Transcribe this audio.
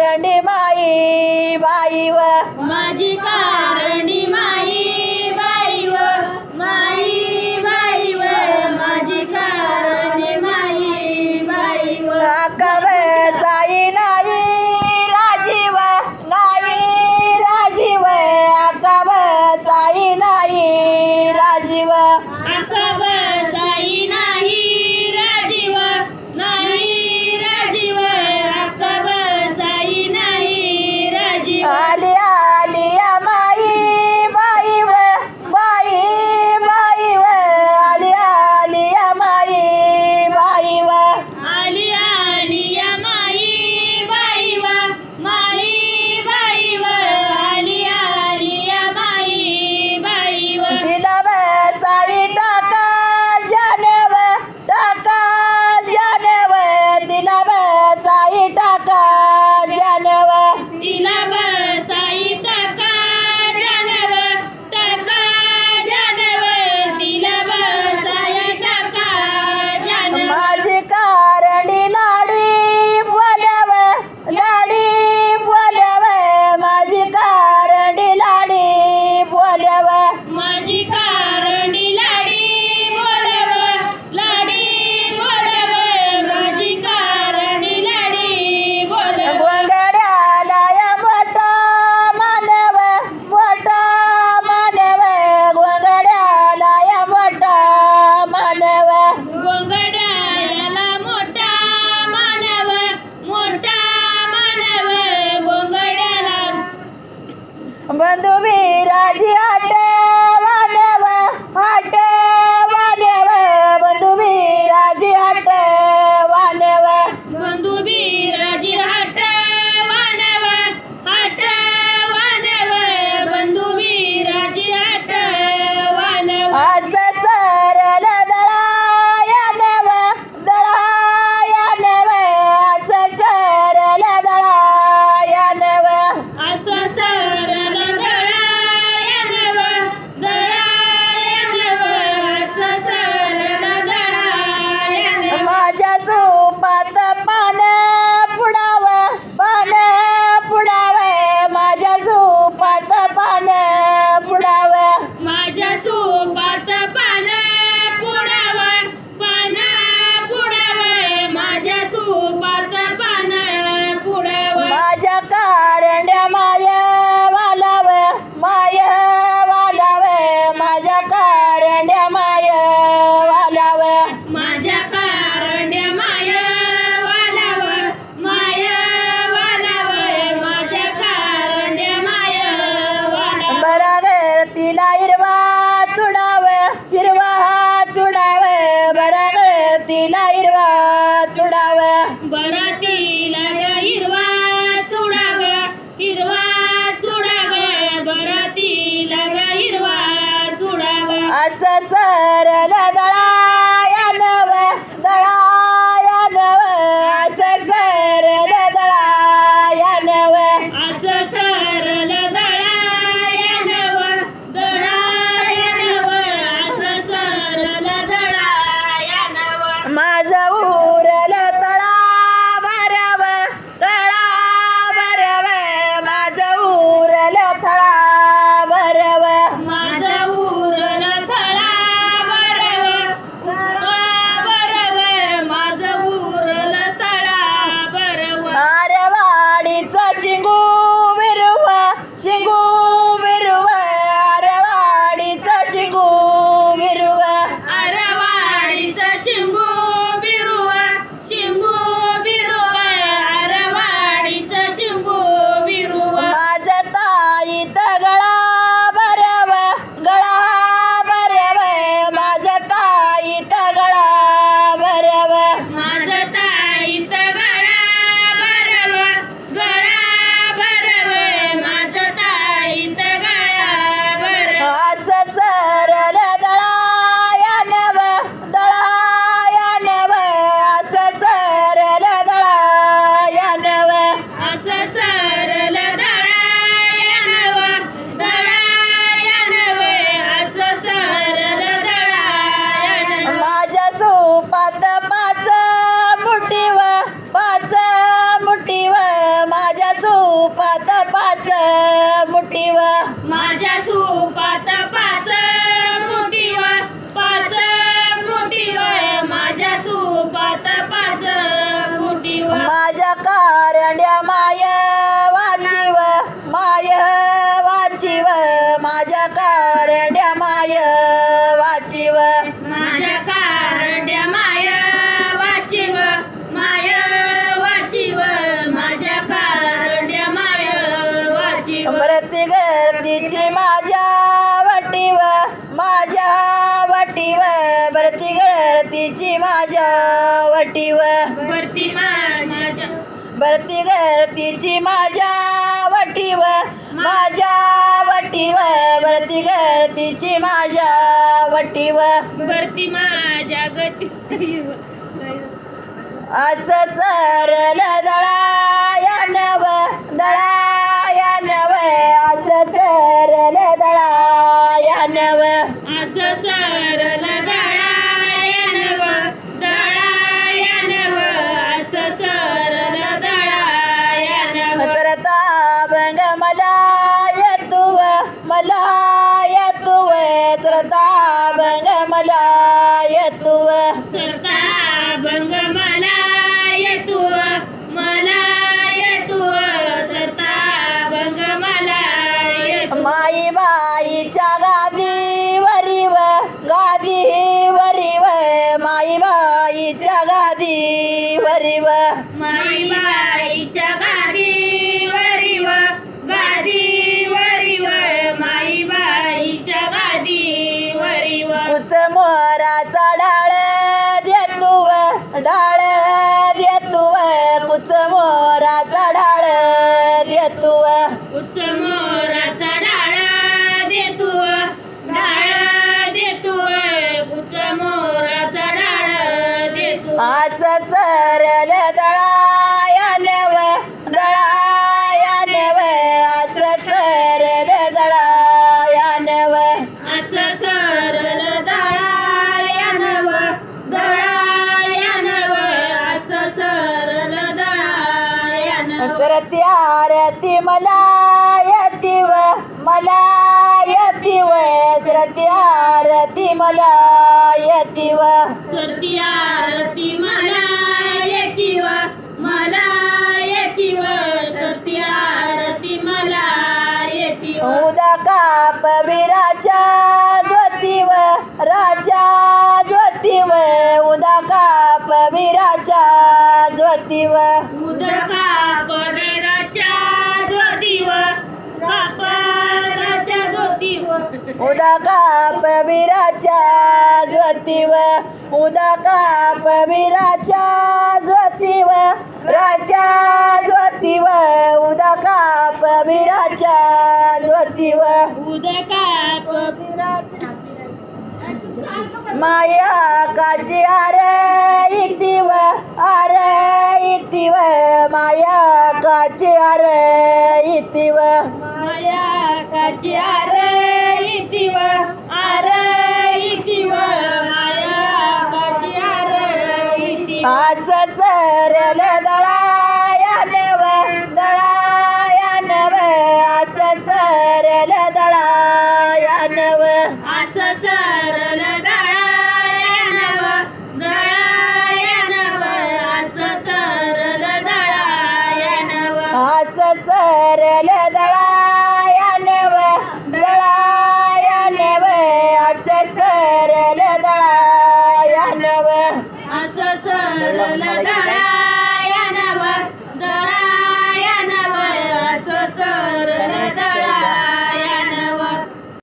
कारंडी माई बाई व माझी कारंडी माई बाई व माई बाई व माझी कारंडी माई बाई व कब जाई नाही राजीव नाही राजीव कब जाई नाही राजीव अकब साई नाही राजीव नाही राजीव अकब साई नाही राजीव आली आलिया माई बाई व बाई बाई व आली आलिया माई बाई व आली आली या माई बाई व माई बाई व आली आली या माई बाई व तिला बसाई टाका जानव तिला बसाई टाका जानव तिला बसाई टाका जानव तिला बसाई टाका जानव माझी कारंडी लाडी बोलव माझी कारंडी लाडी बोलव माझी कारंडी लाडी बोलव माझी कारंडी लाडी बोलव गोंगड्याला या मोठा मानव गोंगड्याला या मोठा मानव गोंगड्याला मोठा मानव गोंगड्याला बंधू विराजी हाट वानव बंधू विराजी हाट वानव बंधू बिराजी हाट वानव बंधू बिराजी हाट वानव आज सरल दळायानव आज सरल दळायानव असं सरल दळायनव असं सरल दळायनव माझ्या झोपात पान पुडाव माझ्या झोपात पान पुडाव माझ्या सोपात पान पुडाव माझ्या सोपात पान पुडाव माझ्या कारंड्या माय वालाव माझ्या कारंड्या माय वालाव माझ्या कारंड्या माय वालाव माझ्या कारंड्या माय वालाव बरागर तिला हिरवा चुडाव बरागर तिला हिरवा चुडाव बरातीला ग हिरवा चुडाव बरातीला ग हिरवा चुडाव असं सरल दळायानव असं सरल दळायानव असं सरल दळायनव असं सरल दळायनव माझं उरल तळा भरव माझं उरल तळा भरव माझं उरल थळा बरव माझं उरल तळा बरव आरवाडीचं शिंगू विरुव आरवाडीचं शिंगू विरुव अरवाडीचं शिंगू बिरुव अरवाडीचं शिंगू बिरुव माझं ताईत गळा भरव माझं ताईत गळा भरव माझं ताईत गळा भरव माझं ताईत गळा भरव आज सरल दळायानव असं सरल दळायानव असं सरल दळायनव असं सरल दळायनव माझ्या झोपात पाच मुठीव माझ्या भरती गर्दीची माझ्या वटीव भरती गर्दीची माझ्या वटीव भरती माझ्या भरती गर्दीची माझ्या वटीव भरती गर्दीची माझ्या वटीव भरती माझ्या गती असं सरल दळायानव असं सरल दळायानव असं सरल दळायनव असं सरल दळायनव सरता भंग मला येतुव सरता भंग मला येतुव सरता भंग मला येतो सरता भंग मला येतो माई बाईच्या गादीवरीव माई बाईच्या गादीवरीव माई बाईच्या गादीवरीव माई बाईच्या गादीवरीव कुच मोराचा डाळ देतुव कुच मोराचा डाळ देतुव उच्च मोराचा डाळ देतो उच्च मोराचा डाळ देतो असं सरल दळायानव असं सरल दळायानव असं सरल दळायनव असं सरल दळायनव सरत्यारती मला येतीव सरत्यारती मला येतीव सरती आरती मला येतीव सरती आरती मला येतीव उदका पविराच्या ज्योतीव उदका पविराच्या ज्योतीव उदका पविराच्या ज्योतीव कापराच्या ज्योतीव उदका पविराच्या ज्योतीव उदका पविराच्या ज्योतीव राजा ज्योतीव उदका पविराच्या ज्योतीव उदका पविराच्या माया काची आर इतिव माया काची आर इतिव माया काची आर इतिव माया काची आर इतिव असं सरल दळायानव असं सरल दळायानव असं सरल दळायनव असं सरल दळायनव असं सरल दळा